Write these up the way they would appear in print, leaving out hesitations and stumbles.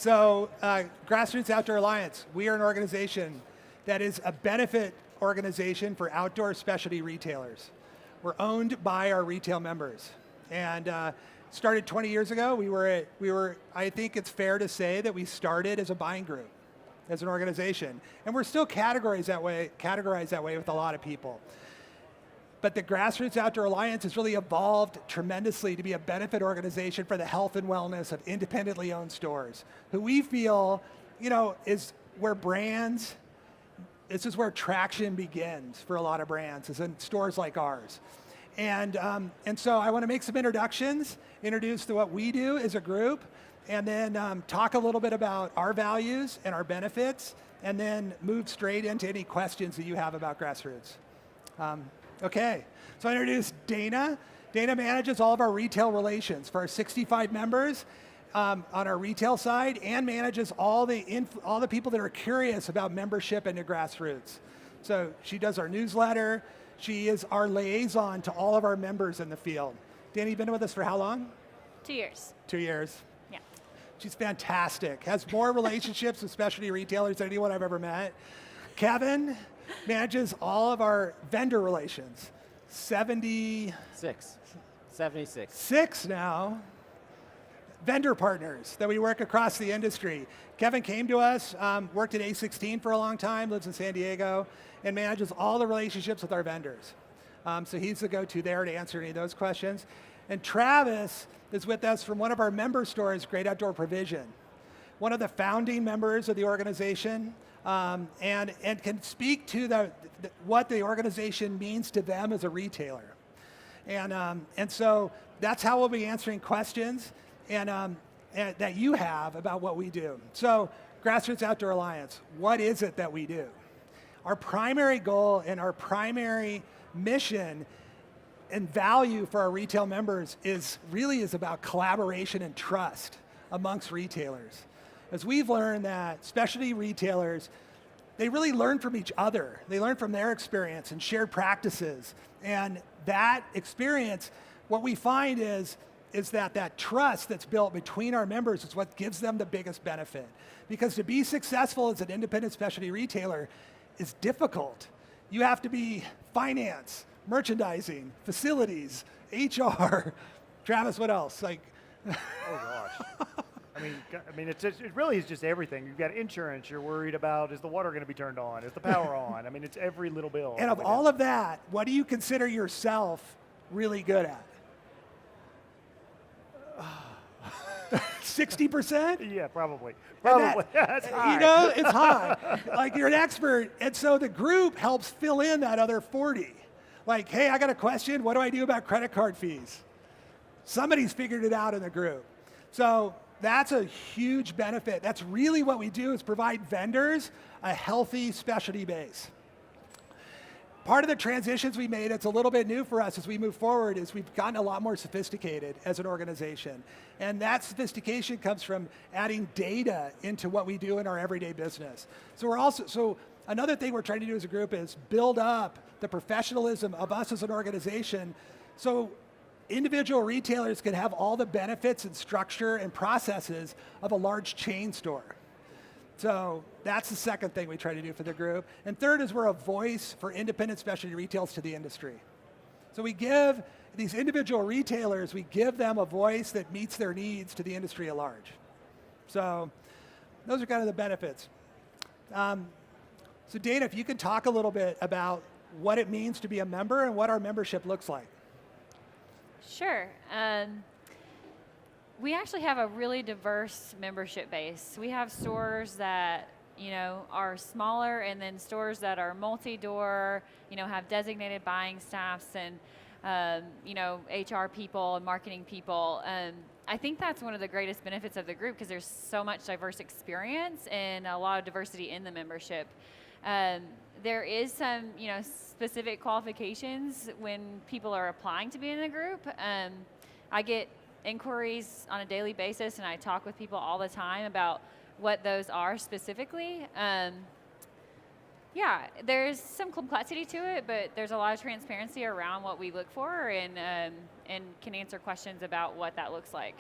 So Grassroots Outdoor Alliance, we are an organization that is a benefit organization for outdoor specialty retailers. We're owned by our retail members. And started 20 years ago. We were, I think it's fair to say that we started as a buying group, as an organization. And we're still categorized that way with a lot of people. But the Grassroots Outdoor Alliance has really evolved tremendously to be a benefit organization for the health and wellness of independently owned stores, who we feel, is where brands, this is where traction begins for a lot of brands, is in stores like ours. And so I want to make some introductions, introduce to what we do as a group, and then talk a little bit about our values and our benefits, and then move straight into any questions that you have about Grassroots. Okay, so I introduced Dana. Dana manages all of our retail relations for our 65 members on our retail side, and manages all the people that are curious about membership into Grassroots. So she does our newsletter. She is our liaison to all of our members in the field. Dana, you've been with us for how long? 2 years. 2 years. Yeah. She's fantastic. Has more relationships with specialty retailers than anyone I've ever met. Kevin manages all of our vendor relations. 76 now. Vendor partners that we work across the industry. Kevin came to us, worked at A16 for a long time, lives in San Diego, and manages all the relationships with our vendors. So he's the go-to there to answer any of those questions. And Travis is with us from one of our member stores, Great Outdoor Provision, one of the founding members of the organization, and can speak to what the organization means to them as a retailer. And so that's how we'll be answering questions and that you have about what we do. So Grassroots Outdoor Alliance, what is it that we do? Our primary goal and our primary mission and value for our retail members is about collaboration and trust amongst retailers. As we've learned that specialty retailers, they really learn from each other. They learn from their experience and shared practices. And that experience, what we find is that trust that's built between our members is what gives them the biggest benefit. Because to be successful as an independent specialty retailer is difficult. You have to be finance, merchandising, facilities, HR. Travis, what else? Oh gosh. I mean, it really is just everything. You've got insurance. You're worried about, is the water going to be turned on? Is the power on? I mean, it's every little bill. And of all of that, what do you consider yourself really good at? 60%? Yeah, probably. That's high. It's high. Like, you're an expert, and so the group helps fill in that other 40. Like, hey, I got a question. What do I do about credit card fees? Somebody's figured it out in the group. So that's a huge benefit. That's really what we do, is provide vendors a healthy specialty base. Part of the transitions we made, it's a little bit new for us as we move forward, is we've gotten a lot more sophisticated as an organization. And that sophistication comes from adding data into what we do in our everyday business. So another thing we're trying to do as a group is build up the professionalism of us as an organization, so individual retailers can have all the benefits and structure and processes of a large chain store. So that's the second thing we try to do for the group. And third is we're a voice for independent specialty retailers to the industry. So we give these individual retailers, we give them a voice that meets their needs to the industry at large. So those are kind of the benefits. So Dana, if you could talk a little bit about what it means to be a member and what our membership looks like. Sure. We actually have a really diverse membership base. We have stores that, are smaller, and then stores that are multi-door, have designated buying staffs and, HR people and marketing people. I think that's one of the greatest benefits of the group, because there's so much diverse experience and a lot of diversity in the membership. There is some, specific qualifications when people are applying to be in the group. I get inquiries on a daily basis, and I talk with people all the time about what those are specifically. Yeah, there's some complexity to it, but there's a lot of transparency around what we look for, and can answer questions about what that looks like.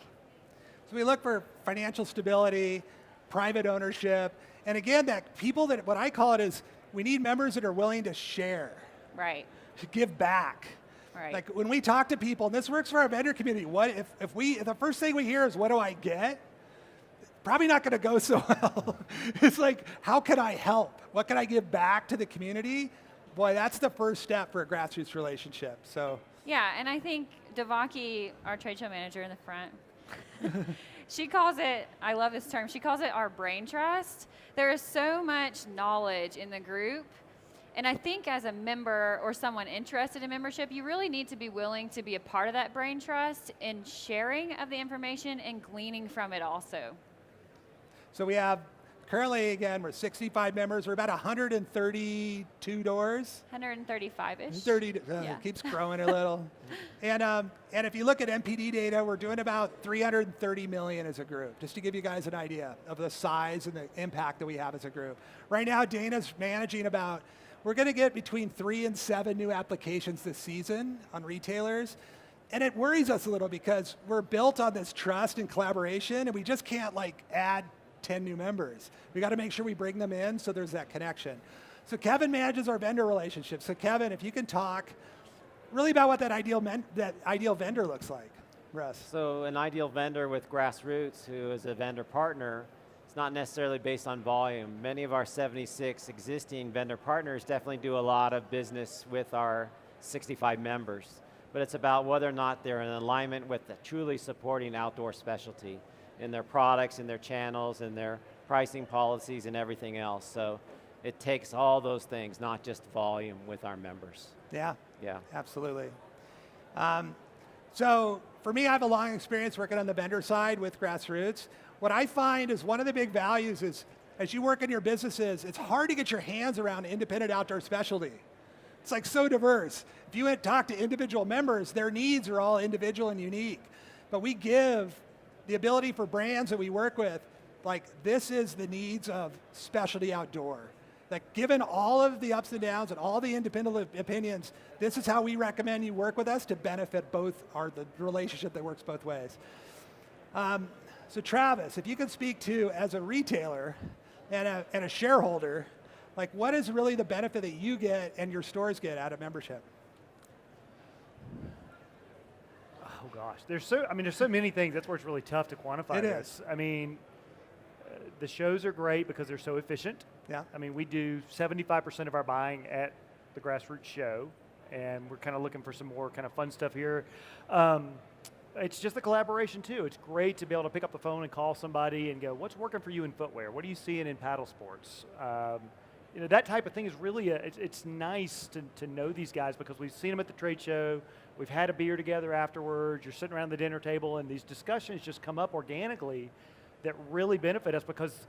So we look for financial stability, private ownership. And again, that people that, what I call it is, we need members that are willing to share, Right. to give back. Right. Like when we talk to people, and this works for our vendor community, what if the first thing we hear is, what do I get? Probably not going to go so well. It's like, how can I help? What can I give back to the community? Boy, that's the first step for a grassroots relationship. So Yeah, and I think Devaki, our trade show manager in the front, she calls it, I love this term, she calls it our brain trust. There is so much knowledge in the group. And I think as a member or someone interested in membership, you really need to be willing to be a part of that brain trust in sharing of the information and gleaning from it also. So we have, currently, again, we're 65 members. We're about 132 doors. 135-ish. 30, Yeah. It keeps growing a little. And if you look at MPD data, we're doing about 330 million as a group, just to give you guys an idea of the size and the impact that we have as a group. Right now, Dana's managing about, we're going to get between 3 and 7 new applications this season on retailers. And it worries us a little because we're built on this trust and collaboration, and we just can't like add 10 new members. We got to make sure we bring them in so there's that connection. So Kevin manages our vendor relationship. So Kevin, if you can talk really about what that ideal vendor looks like, Russ. So an ideal vendor with Grassroots, who is a vendor partner, it's not necessarily based on volume. Many of our 76 existing vendor partners definitely do a lot of business with our 65 members, but it's about whether or not they're in alignment with the truly supporting outdoor specialty in their products, in their channels, in their pricing policies and everything else. So it takes all those things, not just volume with our members. Yeah, Yeah. absolutely. So for me, I have a long experience working on the vendor side with Grassroots. What I find is one of the big values is, as you work in your businesses, it's hard to get your hands around independent outdoor specialty. It's like so diverse. If you went to talk to individual members, their needs are all individual and unique. But we give the ability for brands that we work with, like this is the needs of specialty outdoor. Like given all of the ups and downs and all the independent opinions, this is how we recommend you work with us to benefit the relationship that works both ways. So Travis, if you could speak to, as a retailer and a shareholder, like what is really the benefit that you get and your stores get out of membership? Oh gosh, there's so many things. That's where it's really tough to quantify It this. is. I mean, the shows are great because they're so efficient. Yeah. I mean, we do 75% of our buying at the Grassroots show, and we're kind of looking for some more kind of fun stuff here. It's just the collaboration too. It's great to be able to pick up the phone and call somebody and go, "What's working for you in footwear? What are you seeing in paddle sports?" You know, that type of thing is really it's nice to know these guys because we've seen them at the trade show. We've had a beer together afterwards. You're sitting around the dinner table, and these discussions just come up organically that really benefit us because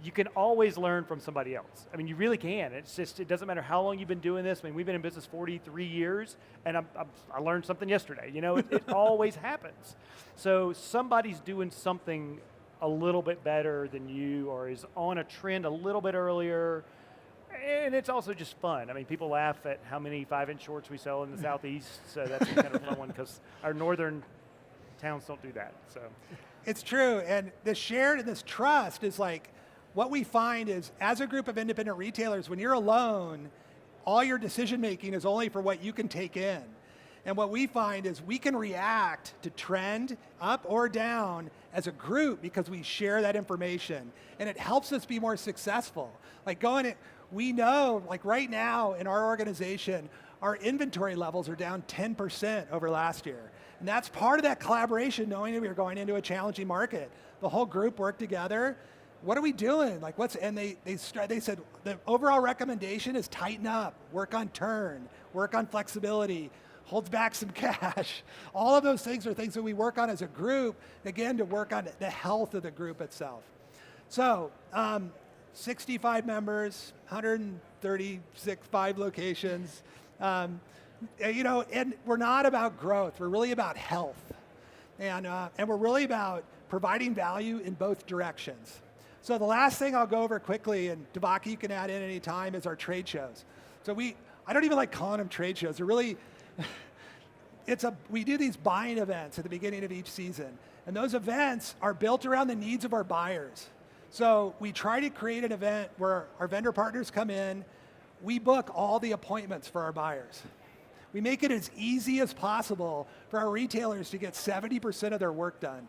you can always learn from somebody else. I mean, you really can. It's just, it doesn't matter how long you've been doing this. I mean, we've been in business 43 years, and I learned something yesterday. You know, it always happens. So somebody's doing something a little bit better than you or is on a trend a little bit earlier. And it's also just fun. I mean, people laugh at how many 5-inch shorts we sell in the Southeast, so that's kind of a fun one because our northern towns don't do that. So It's true, and the shared and this trust is like, what we find is, as a group of independent retailers, when you're alone, all your decision making is only for what you can take in. And what we find is we can react to trend up or down as a group because we share that information, and it helps us be more successful. Like we know, like right now in our organization, our inventory levels are down 10% over last year. And that's part of that collaboration, knowing that we were going into a challenging market. The whole group worked together. What are we doing? Like they said the overall recommendation is tighten up, work on turn, work on flexibility, holds back some cash. All of those things are things that we work on as a group, again, to work on the health of the group itself. So 65 members, 5 locations. You know, and we're not about growth. We're really about health. And we're really about providing value in both directions. So the last thing I'll go over quickly, and Devaki, you can add in any time, is our trade shows. So I don't even like calling them trade shows. They're really, we do these buying events at the beginning of each season. And those events are built around the needs of our buyers. So we try to create an event where our vendor partners come in, we book all the appointments for our buyers. We make it as easy as possible for our retailers to get 70% of their work done.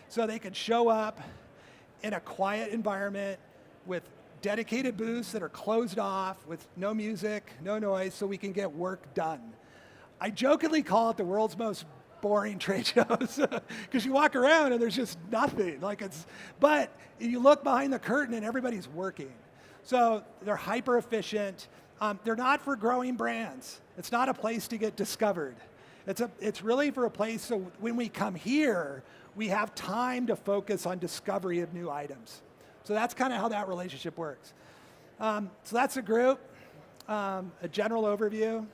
So they can show up in a quiet environment with dedicated booths that are closed off with no music, no noise, so we can get work done. I jokingly call it the world's most boring trade shows because you walk around and there's just nothing. But you look behind the curtain and everybody's working. So they're hyper efficient. They're not for growing brands. It's not a place to get discovered. It's really for a place so when we come here, we have time to focus on discovery of new items. So that's kind of how that relationship works. So that's a group, a general overview.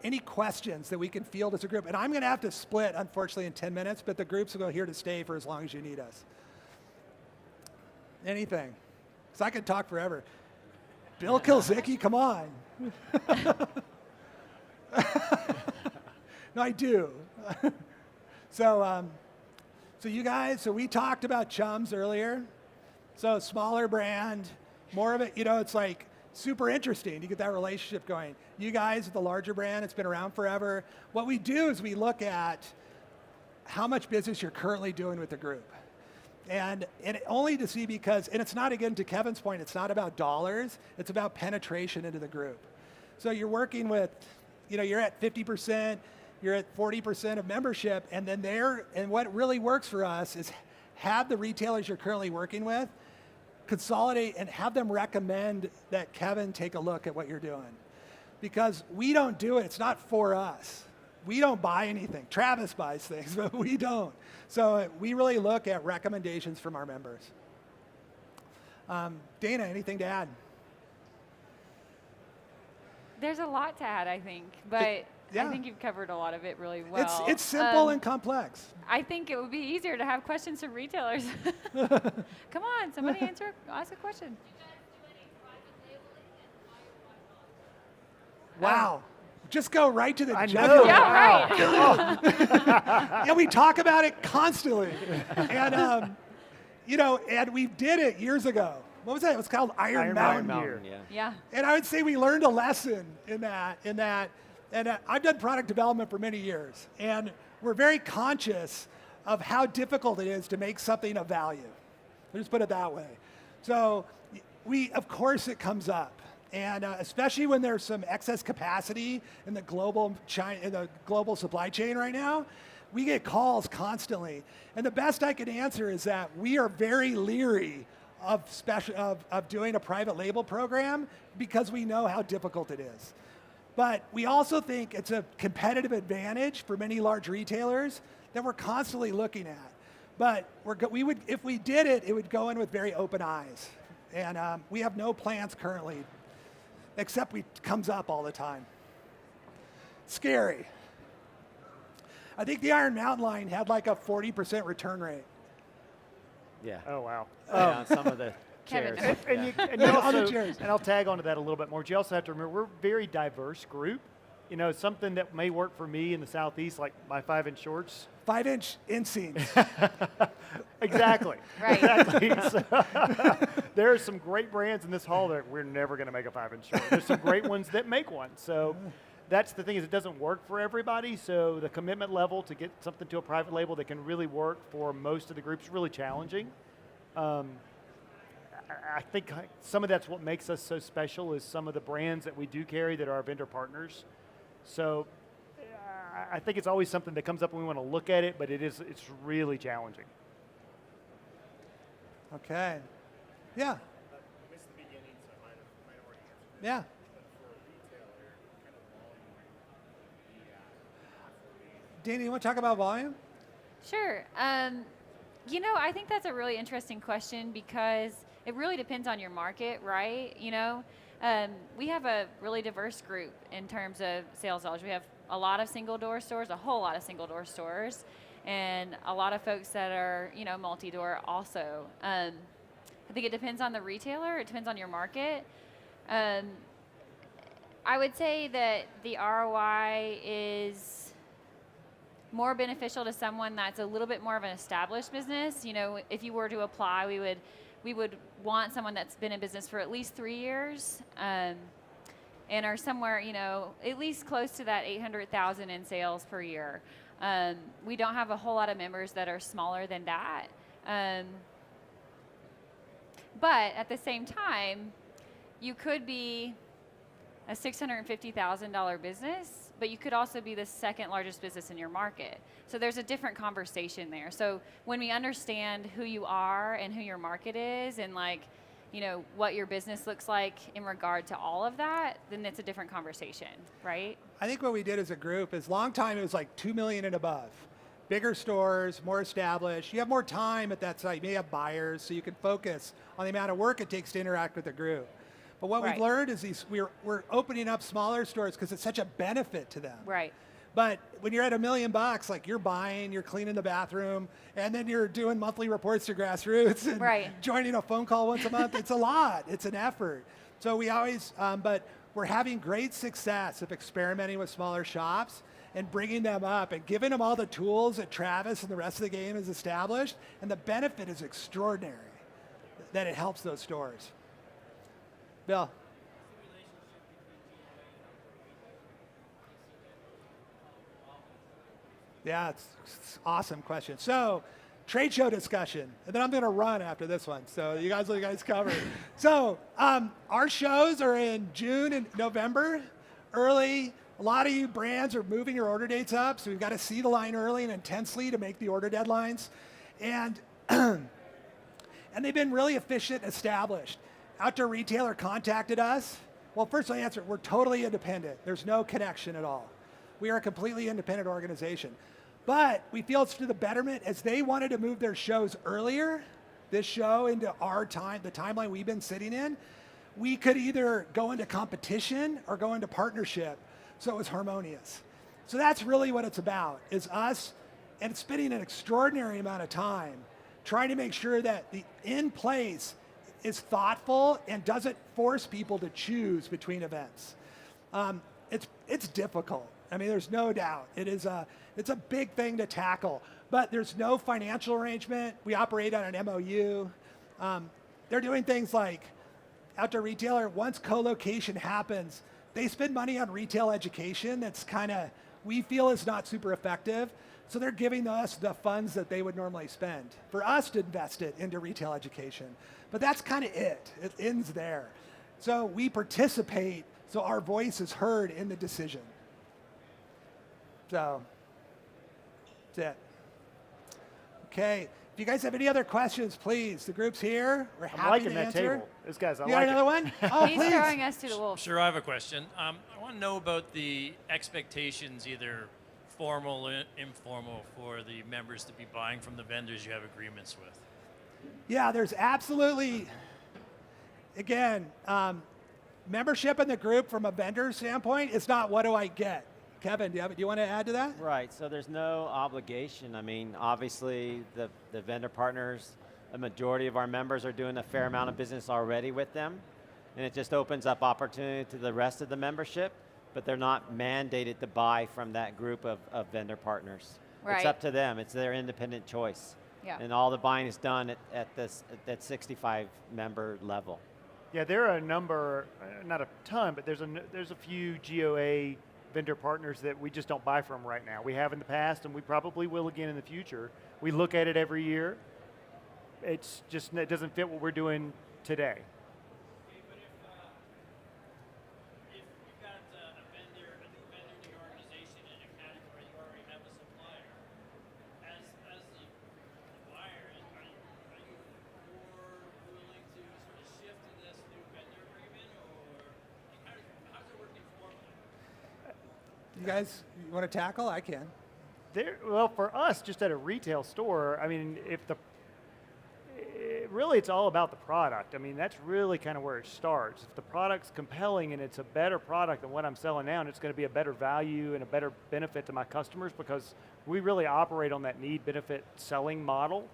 Any questions that we can field as a group? And I'm going to have to split, unfortunately, in 10 minutes, but the groups will go here to stay for as long as you need us. Anything? Because I could talk forever. Bill Kilzicki, come on. No, I do. So you guys, so we talked about Chums earlier. So smaller brand, more of it, it's like super interesting to get that relationship going. You guys with the larger brand, it's been around forever. What we do is we look at how much business you're currently doing with the group. And only to see because, and it's not, again, to Kevin's point, it's not about dollars, it's about penetration into the group. So you're working with, you're at 50%, you're at 40% of membership, and then and what really works for us is have the retailers you're currently working with consolidate and have them recommend that Kevin take a look at what you're doing. Because we don't do it, it's not for us. We don't buy anything. Travis buys things, but we don't. So we really look at recommendations from our members. Dana, anything to add? There's a lot to add, I think, but yeah. I think you've covered a lot of it really well. It's simple and complex. I think it would be easier to have questions from retailers. Come on, somebody ask a question. Wow. Just go right to the I jugular. know. Yeah, right. Yeah, we talk about it constantly. And, and we did it years ago. What was that? It was called Iron Mountain. Mountain, Yeah. And I would say we learned a lesson in that. And I've done product development for many years. And we're very conscious of how difficult it is to make something of value. Let's just put it that way. So of course it comes up. And especially when there's some excess capacity in the global supply chain right now, we get calls constantly. And the best I can answer is that we are very leery of doing a private label program because we know how difficult it is. But we also think it's a competitive advantage for many large retailers that we're constantly looking at. But if we did it, it would go in with very open eyes. And we have no plans currently, except it comes up all the time. Scary. I think the Iron Mountain line had like a 40% return rate. Yeah. Oh, wow. Yeah, on some of the Kevin. chairs. And you On the also, chairs. and I'll tag onto that a little bit more. But you also have to remember, we're a very diverse group. Something that may work for me in the Southeast, like my 5-inch shorts. 5-inch inseams. Exactly. Right. Exactly. So, there are some great brands in this hall that we're never going to make a 5-inch short. There's some great ones that make one. So that's the thing, is it doesn't work for everybody. So the commitment level to get something to a private label that can really work for most of the groups is really challenging. I think some of that's what makes us so special is some of the brands that we do carry that are our vendor partners. So I think it's always something that comes up when we want to look at it, but it's really challenging. Okay. Yeah. I missed the beginning, so I might have already answered it. Yeah. But for a retailer, kind of volume the Dana, you want to talk about volume? Sure. I think that's a really interesting question because it really depends on your market, right? We have a really diverse group in terms of sales dollars. We have a lot of single door stores, a whole lot of single door stores, and a lot of folks that are, multi-door also. I think it depends on the retailer. It depends on your market. I would say that the ROI is more beneficial to someone that's a little bit more of an established business. If you were to apply, we would we would want someone that's been in business for at least 3 years, and are somewhere, at least close to that 800,000 in sales per year. We don't have a whole lot of members that are smaller than that. But at the same time, you could be a $650,000 business, but you could also be the second largest business in your market. So there's a different conversation there. So when we understand who you are and who your market is, and what your business looks like in regard to all of that, then it's a different conversation, right? I think what we did as a group is long time it was like 2 million and above. Bigger stores, more established. You have more time at that site. You may have buyers, so you can focus on the amount of work it takes to interact with the group. But what Right. we've learned is we're opening up smaller stores because it's such a benefit to them. Right. But when you're at $1 million, like you're buying, you're cleaning the bathroom, and then you're doing monthly reports to Grassroots and Right. joining a phone call once a month. It's a lot. It's an effort. So we always, but we're having great success of experimenting with smaller shops and bringing them up and giving them all the tools that Travis and the rest of the game has established. And the benefit is extraordinary that it helps those stores. Bill. Yeah, it's awesome question. So, trade show discussion, and then I'm going to run after this one. So you guys cover. So our shows are in June and November, early. A lot of you brands are moving your order dates up, so we've got to see the line early and intensely to make the order deadlines, and and they've been really efficient and established. Outdoor Retailer contacted us. Well, first I'll answer, we're totally independent. There's no connection at all. We are a completely independent organization. But we feel it's to the betterment as they wanted to move their shows earlier, this show into our time, the timeline we've been sitting in. We could either go into competition or go into partnership, so it was harmonious. So that's really what it's about, is us and spending an extraordinary amount of time trying to make sure that the in place is thoughtful and doesn't force people to choose between events. It's difficult. I mean, there's no doubt. It's a big thing to tackle, but there's no financial arrangement. We operate on an MOU. They're doing things like Outdoor Retailer, once co-location happens, they spend money on retail education that's we feel is not super effective. So they're giving us the funds that they would normally spend for us to invest it into retail education. But that's kind of it. It ends there. So we participate, so our voice is heard in the decision. So that's it. Okay. If you guys have any other questions, please, the group's here. We're I'm happy liking to that answer. table. This guy's, I You got like another it. one? Oh, He's please. throwing us to the wolves. Sure, I have a question. I want to know about the expectations, either formal or informal, for the members to be buying from the vendors you have agreements with. Yeah, there's absolutely, again, membership in the group from a vendor standpoint is not what do I get. Kevin, do you want to add to that? Right, so there's no obligation. I mean, obviously the vendor partners, a majority of our members are doing a fair amount of business already with them, and it just opens up opportunity to the rest of the membership, but they're not mandated to buy from that group of vendor partners. Right. It's up to them, it's their independent choice. Yeah. And all the buying is done at that 65 member level. Yeah, there are a number, not a ton, but there's a few GOA vendor partners that we just don't buy from right now. We have in the past, and we probably will again in the future. We look at it every year. It doesn't fit what we're doing today. Okay, but if you've got a new vendor in your organization in a category you already have a supplier, as the buyer, are you more willing to sort of shift to this new vendor agreement, or how's it working formally? You guys, you want to tackle? I can. Well, for us, just at a retail store, I mean, really it's all about the product. I mean, that's really kind of where it starts. If the product's compelling and it's a better product than what I'm selling now, and it's going to be a better value and a better benefit to my customers, because we really operate on that need-benefit selling model.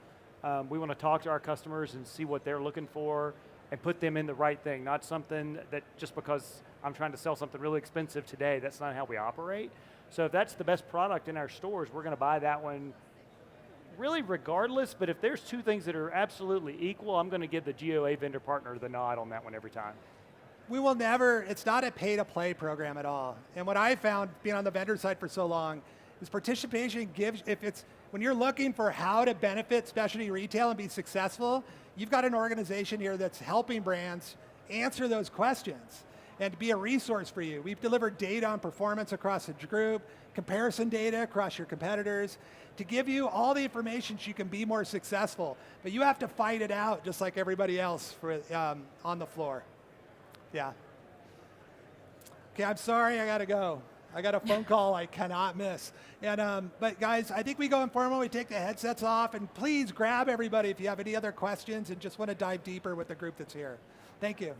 We want to talk to our customers and see what they're looking for and put them in the right thing, not something that just because I'm trying to sell something really expensive today, that's not how we operate. So if that's the best product in our stores, we're going to buy that one really regardless, but if there's two things that are absolutely equal, I'm going to give the GOA vendor partner the nod on that one every time. We will never, it's not a pay-to-play program at all. And what I found being on the vendor side for so long is participation gives, when you're looking for how to benefit specialty retail and be successful, you've got an organization here that's helping brands answer those questions and be a resource for you. We've delivered data on performance across the group, comparison data across your competitors, to give you all the information so you can be more successful. But you have to fight it out just like everybody else for, on the floor. Yeah. Okay, I'm sorry, I gotta go. I got a phone call I cannot miss. And but guys, I think we go informal, we take the headsets off, and please grab everybody if you have any other questions and just want to dive deeper with the group that's here. Thank you.